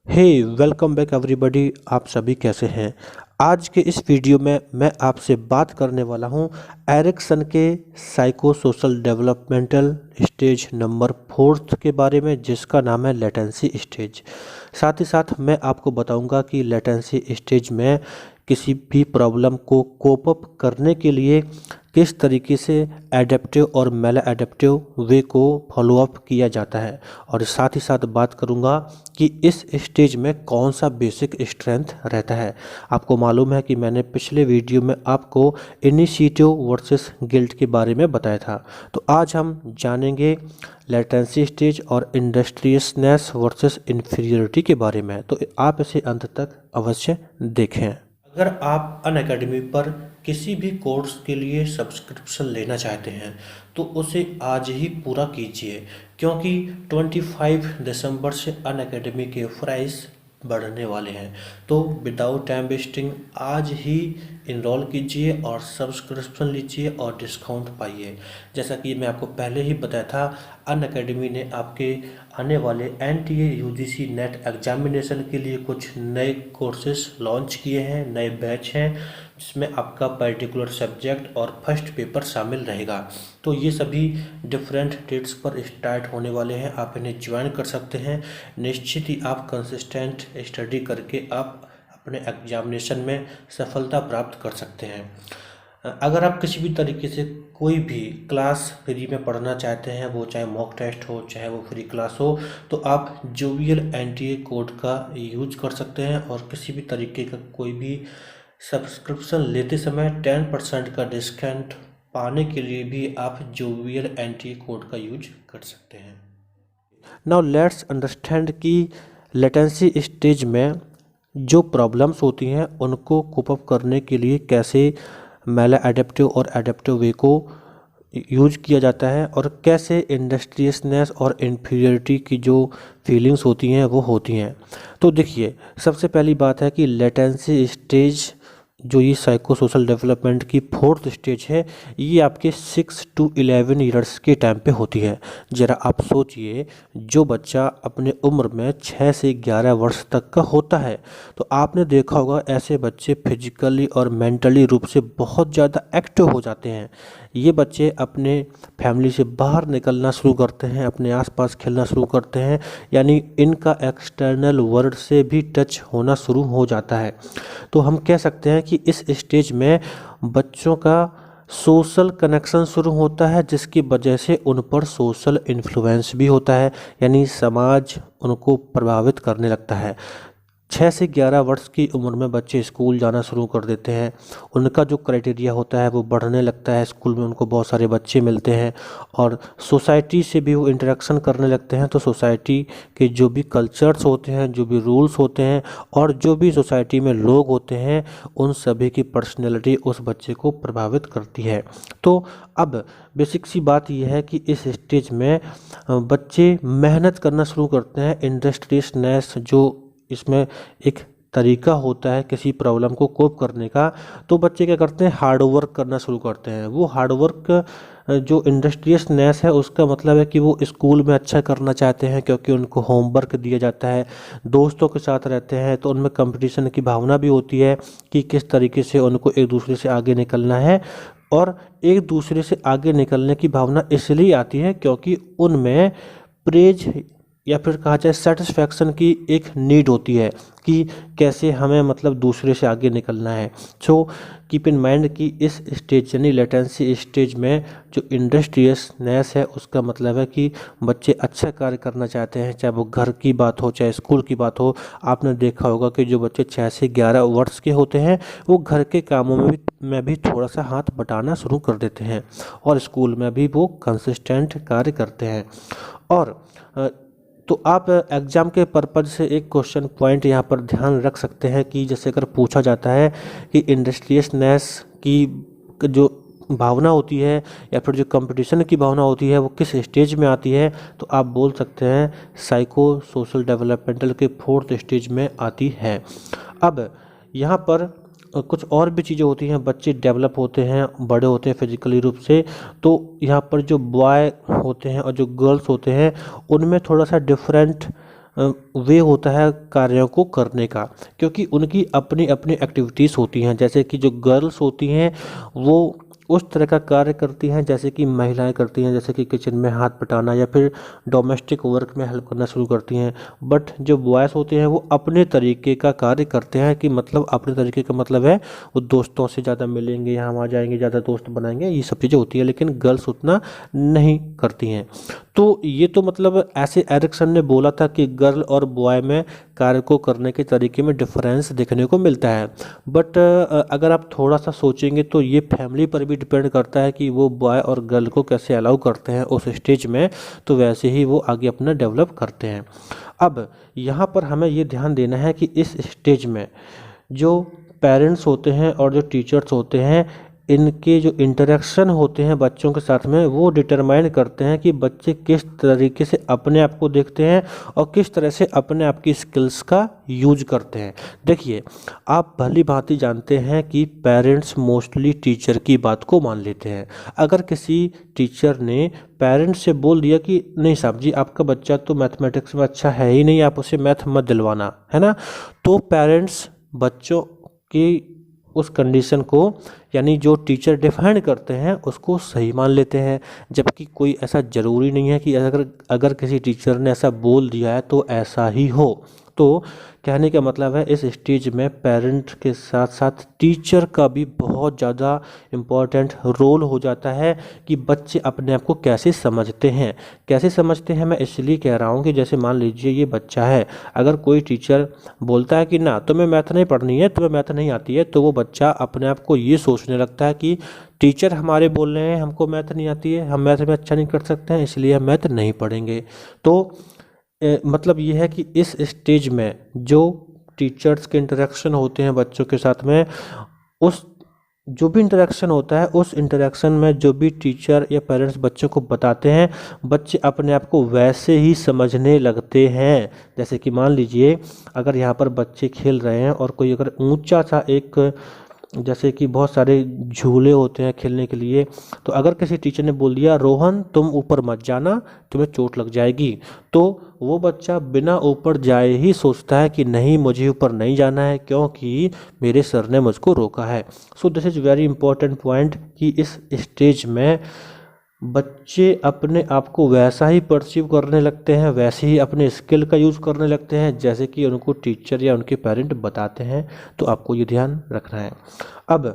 हे welcome back everybody. आप सभी कैसे हैं? आज के इस वीडियो में मैं आपसे बात करने वाला हूं एरिक्सन के psycho social developmental stage number 4 के बारे में, जिसका नाम है लेटेंसी स्टेज। साथ ही साथ मैं आपको बताऊंगा कि लेटेंसी स्टेज में किसी भी प्रॉब्लम को कोप अप करने के लिए किस तरीके से एडेप्टिव और मेला एडेप्टिव वे को फॉलो अप किया जाता है, और साथ ही साथ बात करूंगा कि इस स्टेज में कौन सा बेसिक स्ट्रेंथ रहता है। आपको मालूम है कि मैंने पिछले वीडियो में आपको इनिशिएटिव वर्सेस गिल्ट के बारे में बताया था, तो आज हम जानेंगे लेटेंसी स्टेज और इंडस्ट्रियसनेस वर्सेस इन्फीरियरिटी के बारे में। तो आप इसे अंत तक अवश्य देखें। अगर आप अनअकैडमी पर किसी भी कोर्स के लिए सब्सक्रिप्शन लेना चाहते हैं तो उसे आज ही पूरा कीजिए, क्योंकि 25 दिसंबर से अनअकैडमी के प्राइस बढ़ने वाले हैं। तो विदाउट टाइम वेस्टिंग आज ही इनरोल कीजिए और सब्सक्रिप्शन लीजिए और डिस्काउंट पाइए। जैसा कि मैं आपको पहले ही बताया था, अनअकैडमी ने आपके आने वाले NTA UGC नेट एग्जामिनेशन के लिए कुछ नए कोर्सेज लॉन्च किए हैं, नए बैच हैं, जिसमें आपका पर्टिकुलर सब्जेक्ट और फर्स्ट पेपर शामिल रहेगा। तो ये सभी डिफरेंट डेट्स पर स्टार्ट होने वाले हैं, आप इन्हें ज्वाइन कर सकते हैं। निश्चित ही आप कंसिस्टेंट स्टडी करके आप अपने एग्जामिनेशन में सफलता प्राप्त कर सकते हैं। अगर आप किसी भी तरीके से कोई भी क्लास फ्री में पढ़ना चाहते हैं, वो चाहे मॉक टेस्ट हो चाहे वो फ्री क्लास हो, तो आप जोवियल NTA कोड का यूज कर सकते हैं और किसी भी तरीके का कोई भी सब्सक्रिप्शन लेते समय 10% का डिस्काउंट पाने के लिए भी आप जोवियल NTA कोड का यूज कर सकते हैं। नाउ लेट्स अंडरस्टैंड कि लेटेंसी स्टेज में जो प्रॉब्लम्स होती हैं उनको कोप अप करने के लिए कैसे मेला एडेप्टिव और एडेप्टिव वे को यूज किया जाता है, और कैसे इंडस्ट्रियसनेस और इन्फीरियरिटी की जो फीलिंग्स होती हैं वो होती हैं। तो देखिए, सबसे पहली बात है कि लेटेंसी स्टेज जो ये साइको सोशल डेवलपमेंट की 4th स्टेज है, ये आपके 6 to 11 ईयर्स के टाइम पे होती है। ज़रा आप सोचिए, जो बच्चा अपने उम्र में 6 से 11 वर्ष तक का होता है, तो आपने देखा होगा ऐसे बच्चे फिजिकली और मेंटली रूप से बहुत ज़्यादा एक्टिव हो जाते हैं। ये बच्चे अपने फैमिली से बाहर निकलना शुरू करते हैं, अपने आसपास खेलना शुरू करते हैं, यानी इनका एक्सटर्नल वर्ल्ड से भी टच होना शुरू हो जाता है। तो हम कह सकते हैं कि इस स्टेज में बच्चों का सोशल कनेक्शन शुरू होता है, जिसकी वजह से उन पर सोशल इन्फ्लुएंस भी होता है, यानी समाज उनको प्रभावित करने लगता है। 6 से 11 वर्ष की उम्र में बच्चे स्कूल जाना शुरू कर देते हैं, उनका जो क्राइटेरिया होता है वो बढ़ने लगता है। स्कूल में उनको बहुत सारे बच्चे मिलते हैं और सोसाइटी से भी वो इंटरेक्शन करने लगते हैं। तो सोसाइटी के जो भी कल्चर्स होते हैं, जो भी रूल्स होते हैं और जो भी सोसाइटी में लोग होते हैं, उन सभी की पर्सनैलिटी उस बच्चे को प्रभावित करती है। तो अब बेसिक सी बात यह है कि इस स्टेज में बच्चे मेहनत करना शुरू करते हैं। इंडस्ट्रियसनेस जो इसमें एक तरीका होता है किसी प्रॉब्लम को कोप करने का, तो बच्चे क्या करते हैं, हार्ड वर्क करना शुरू करते हैं। वो हार्ड वर्क जो इंडस्ट्रियसनेस है, उसका मतलब है कि वो स्कूल में अच्छा करना चाहते हैं, क्योंकि उनको होमवर्क दिया जाता है, दोस्तों के साथ रहते हैं, तो उनमें कंपटीशन की भावना भी होती है कि किस तरीके से उनको एक दूसरे से आगे निकलना है। और एक दूसरे से आगे निकलने की भावना इसलिए आती है क्योंकि उनमें प्रेज या फिर कहा जाए सेटिस्फैक्शन की एक नीड होती है कि कैसे हमें मतलब दूसरे से आगे निकलना है। सो कीप इन माइंड कि इस स्टेज यानी लेटेंसी स्टेज में जो इंडस्ट्रियसनेस है, उसका मतलब है कि बच्चे अच्छा कार्य करना चाहते हैं, चाहे वो घर की बात हो चाहे स्कूल की बात हो। आपने देखा होगा कि जो बच्चे 6 से 11 वर्ष के होते हैं, वो घर के कामों में भी थोड़ा सा हाथ बटाना शुरू कर देते हैं और स्कूल में भी वो कंसिस्टेंट कार्य करते हैं। और तो आप एग्ज़ाम के पर्पज़ से एक क्वेश्चन पॉइंट यहाँ पर ध्यान रख सकते हैं कि जैसे अगर पूछा जाता है कि इंडस्ट्रियसनेस की जो भावना होती है या फिर जो कंपटीशन की भावना होती है वो किस स्टेज में आती है, तो आप बोल सकते हैं साइको सोशल डेवलपमेंटल के 4th स्टेज में आती है। अब यहाँ पर कुछ और भी चीज़ें होती हैं, बच्चे डेवलप होते हैं, बड़े होते हैं फिजिकली रूप से। तो यहाँ पर जो बॉय होते हैं और जो गर्ल्स होते हैं, उनमें थोड़ा सा डिफरेंट वे होता है कार्यों को करने का, क्योंकि उनकी अपनी अपनी एक्टिविटीज़ होती हैं। जैसे कि जो गर्ल्स होती हैं वो उस तरह का कार्य करती हैं जैसे कि महिलाएं करती हैं, जैसे कि किचन में हाथ बटाना या फिर डोमेस्टिक वर्क में हेल्प करना शुरू करती हैं। बट जो बॉयज़ होते हैं वो अपने तरीके का कार्य करते हैं, कि मतलब अपने तरीके का मतलब है वो दोस्तों से ज़्यादा मिलेंगे, यहाँ वहाँ जाएंगे, ज़्यादा दोस्त बनाएंगे, ये सब चीज़ें होती है, लेकिन गर्ल्स उतना नहीं करती हैं। तो ये तो मतलब ऐसे एरिक्सन ने बोला था कि गर्ल और बॉय में कार्य को करने के तरीके में डिफरेंस देखने को मिलता है। बट अगर आप थोड़ा सा सोचेंगे तो ये फैमिली पर भी डिपेंड करता है कि वो बॉय और गर्ल को कैसे अलाउ करते हैं उस स्टेज में, तो वैसे ही वो आगे अपना डेवलप करते हैं। अब यहाँ पर हमें ये ध्यान देना है कि इस स्टेज में जो पेरेंट्स होते हैं और जो टीचर्स होते हैं, इनके जो इंटरेक्शन होते हैं बच्चों के साथ में, वो डिटरमाइन करते हैं कि बच्चे किस तरीके से अपने आप को देखते हैं और किस तरह से अपने आप की स्किल्स का यूज करते हैं। देखिए, आप भली भांति जानते हैं कि पेरेंट्स मोस्टली टीचर की बात को मान लेते हैं। अगर किसी टीचर ने पेरेंट्स से बोल दिया कि नहीं साहब जी, आपका बच्चा तो मैथमेटिक्स में अच्छा है ही नहीं, आप उसे मैथ मत दिलवाना, है ना, तो पेरेंट्स बच्चों की उस कंडीशन को, यानी जो टीचर डिफाइन करते हैं, उसको सही मान लेते हैं। जबकि कोई ऐसा ज़रूरी नहीं है कि अगर किसी टीचर ने ऐसा बोल दिया है तो ऐसा ही हो। तो कहने का मतलब है इस स्टेज में पेरेंट के साथ साथ टीचर का भी बहुत ज़्यादा इम्पोर्टेंट रोल हो जाता है कि बच्चे अपने आप को कैसे समझते हैं। कैसे समझते हैं मैं इसलिए कह रहा हूँ कि जैसे मान लीजिए ये बच्चा है, अगर कोई टीचर बोलता है कि ना तुम्हें मैथ नहीं पढ़नी है, तुम्हें मैथ नहीं आती है, तो वो बच्चा अपने आप को ये सोचने लगता है कि टीचर हमारे बोल रहे हैं हमको मैथ नहीं आती है, हम मैथ में अच्छा नहीं कर सकते हैं, इसलिए हम मैथ नहीं पढ़ेंगे। तो मतलब ये है कि इस स्टेज में जो टीचर्स के इंटरेक्शन होते हैं बच्चों के साथ में, उस जो भी इंटरेक्शन होता है उस इंटरेक्शन में जो भी टीचर या पेरेंट्स बच्चों को बताते हैं, बच्चे अपने आप को वैसे ही समझने लगते हैं। जैसे कि मान लीजिए अगर यहाँ पर बच्चे खेल रहे हैं और कोई अगर ऊंचा सा एक, जैसे कि बहुत सारे झूले होते हैं खेलने के लिए, तो अगर किसी टीचर ने बोल दिया रोहन तुम ऊपर मत जाना, तुम्हें चोट लग जाएगी, तो वो बच्चा बिना ऊपर जाए ही सोचता है कि नहीं, मुझे ऊपर नहीं जाना है क्योंकि मेरे सर ने मुझको रोका है। So this is very important point कि इस स्टेज में बच्चे अपने आप को वैसा ही परसीव करने लगते हैं, वैसे ही अपने स्किल का यूज़ करने लगते हैं जैसे कि उनको टीचर या उनके पेरेंट बताते हैं। तो आपको ये ध्यान रखना है। अब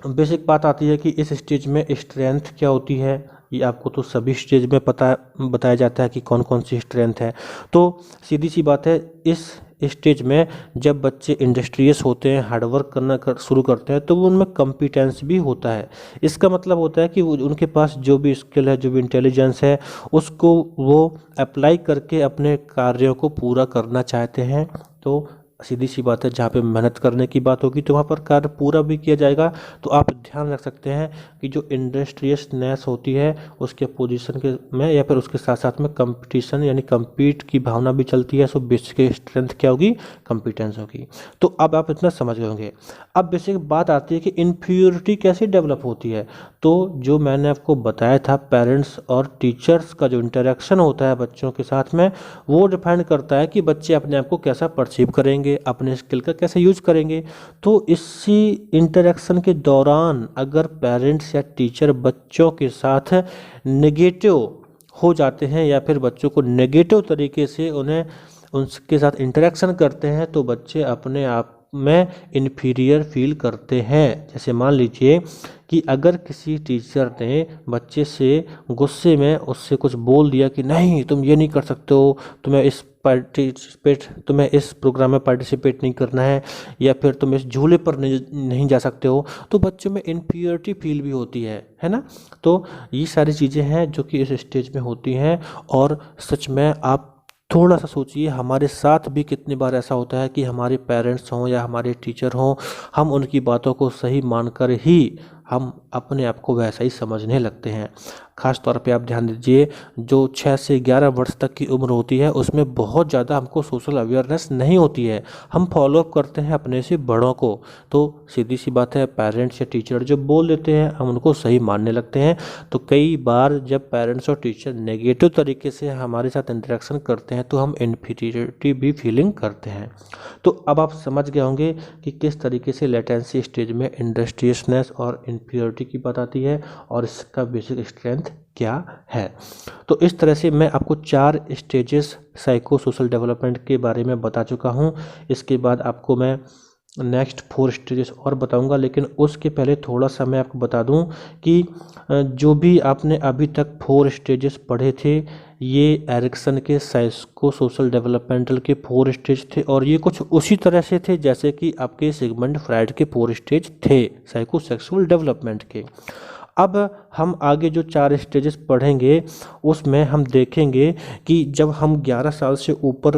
बेसिक बात आती है कि इस स्टेज में स्ट्रेंथ क्या होती है। ये आपको तो सभी स्टेज में पता बताया जाता है कि कौन कौन सी स्ट्रेंथ है। तो सीधी सी बात है, इस स्टेज में जब बच्चे इंडस्ट्रियस होते हैं, हार्डवर्क करना शुरू करते हैं, तो वो उनमें कॉम्पिटेंस भी होता है। इसका मतलब होता है कि वो उनके पास जो भी स्किल है, जो भी इंटेलिजेंस है, उसको वो अप्लाई करके अपने कार्यों को पूरा करना चाहते हैं। तो सीधी सी बात है, जहाँ पे मेहनत करने की बात होगी तो वहाँ पर कार्य पूरा भी किया जाएगा। तो आप ध्यान रख सकते हैं कि जो इंडस्ट्रियसनेस होती है उसके पोजीशन के में, या फिर उसके साथ साथ में कंपटीशन यानी compete की भावना भी चलती है। सो बेसिक स्ट्रेंथ क्या होगी, कंपिटेंस होगी। तो अब आप इतना समझ गए होंगे। अब बेसिक बात आती है कि इन्फ्यूरिटी कैसे डेवलप होती है। तो जो मैंने आपको बताया था, पेरेंट्स और टीचर्स का जो इंटरेक्शन होता है बच्चों के साथ में, वो डिफाइन करता है कि बच्चे अपने आप को कैसा परसीव करेंगे, अपने स्किल का कैसे यूज करेंगे। तो इसी इंटरेक्शन के दौरान अगर पेरेंट्स या टीचर बच्चों के साथ नेगेटिव हो जाते हैं या फिर बच्चों को नेगेटिव तरीके से उन्हें उनके साथ इंटरेक्शन करते हैं, तो बच्चे अपने आप में इन्फीरियर फील करते हैं। जैसे मान लीजिए कि अगर किसी टीचर ने बच्चे से गुस्से में उससे कुछ बोल दिया कि नहीं तुम ये नहीं कर सकते हो, तुम्हें इस प्रोग्राम में पार्टिसिपेट नहीं करना है, या फिर तुम इस झूले पर नहीं जा सकते हो, तो बच्चों में इन्फीरियरिटी फील भी होती है ना। तो ये सारी चीज़ें हैं जो कि इस स्टेज में होती हैं। और सच में आप थोड़ा सा सोचिए, हमारे साथ भी कितनी बार ऐसा होता है कि हमारे पेरेंट्स हों या हमारे टीचर हों, हम उनकी बातों को सही मानकर ही हम अपने आप को वैसा ही समझने लगते हैं। ख़ास तौर पे आप ध्यान दीजिए, जो 6 से 11 वर्ष तक की उम्र होती है उसमें बहुत ज़्यादा हमको सोशल अवेयरनेस नहीं होती है। हम फॉलोअप करते हैं अपने से बड़ों को, तो सीधी सी बात है पेरेंट्स या टीचर जो बोल देते हैं हम उनको सही मानने लगते हैं। तो कई बार जब पेरेंट्स और टीचर नेगेटिव तरीके से हमारे साथ इंटरेक्शन करते हैं तो हम इन्फीरियरिटी भी फीलिंग करते हैं। तो अब आप समझ गए होंगे कि किस तरीके से लेटेंसी स्टेज में इंडस्ट्रियसनेस और इन्फीरियरिटी की बात आती है और इसका बेसिक स्ट्रेंथ क्या है। तो इस तरह से मैं आपको 4 स्टेजेस साइको सोशल डेवलपमेंट के बारे में बता चुका हूँ। इसके बाद आपको मैं नेक्स्ट 4 स्टेजेस और बताऊंगा, लेकिन उसके पहले थोड़ा सा मैं आपको बता दूं कि जो भी आपने अभी तक 4 स्टेजेस पढ़े थे ये एरिक्सन के साइको सोशल डेवलपमेंटल के 4 स्टेज थे और ये कुछ उसी तरह से थे जैसे कि आपके सिगमंड फ्राइड के 4 स्टेज थे साइको सेक्सुअल डेवलपमेंट के। अब हम आगे जो 4 स्टेजेस पढ़ेंगे उसमें हम देखेंगे कि जब हम 11 साल से ऊपर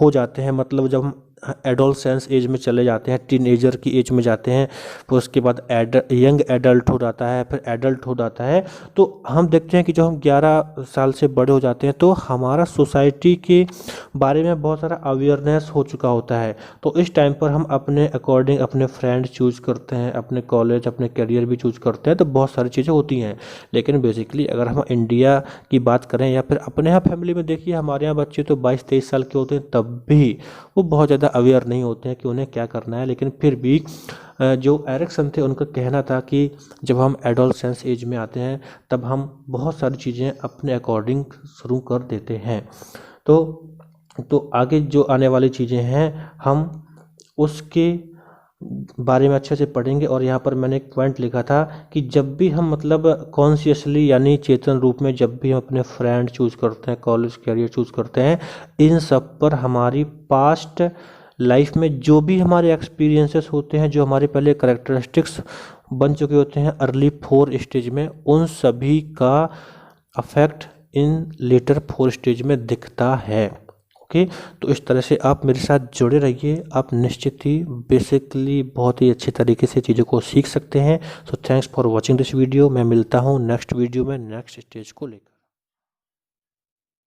हो जाते हैं, मतलब जब हम एडोलसेंस एज में चले जाते हैं, टीनेजर की एज में जाते हैं, फिर उसके बाद यंग एडल्ट हो जाता है, फिर एडल्ट हो जाता है, तो हम देखते हैं कि जब हम 11 साल से बड़े हो जाते हैं तो हमारा सोसाइटी के बारे में बहुत सारा अवेयरनेस हो चुका होता है। तो इस टाइम पर हम अपने अकॉर्डिंग अपने फ्रेंड चूज़ करते हैं, अपने कॉलेज अपने करियर भी चूज़ करते हैं, तो बहुत सारी चीज़ें होती हैं। लेकिन बेसिकली अगर हम इंडिया की बात करें या फिर अपने यहाँ फैमिली में देखिए, हमारे यहाँ बच्चे तो 22-23 साल के होते हैं तब भी वो बहुत ज़्यादा अवेयर नहीं होते हैं कि उन्हें क्या करना है। लेकिन फिर भी जो एरिक्सन थे उनका कहना था कि जब हम एडोलसेंस एज में आते हैं तब हम बहुत सारी चीज़ें अपने अकॉर्डिंग शुरू कर देते हैं। तो आगे जो आने वाली चीज़ें हैं हम उसके बारे में अच्छे से पढ़ेंगे। और यहाँ पर मैंने एक पॉइंट लिखा था कि जब भी हम मतलब कॉन्शियसली यानी चेतन रूप में जब भी हम अपने फ्रेंड चूज़ करते हैं, कॉलेज कैरियर चूज़ करते हैं, इन सब पर हमारी पास्ट लाइफ में जो भी हमारे एक्सपीरियंसेस होते हैं, जो हमारे पहले करेक्टरिस्टिक्स बन चुके होते हैं अर्ली 4 स्टेज में, उन सभी का अफेक्ट इन लेटर 4 स्टेज में दिखता है। ओके, तो इस तरह से आप मेरे साथ जुड़े रहिए, आप निश्चित ही बेसिकली बहुत ही अच्छे तरीके से चीज़ों को सीख सकते हैं। So thanks for watching this video. मैं मिलता हूँ नेक्स्ट वीडियो में नेक्स्ट स्टेज को लेकर।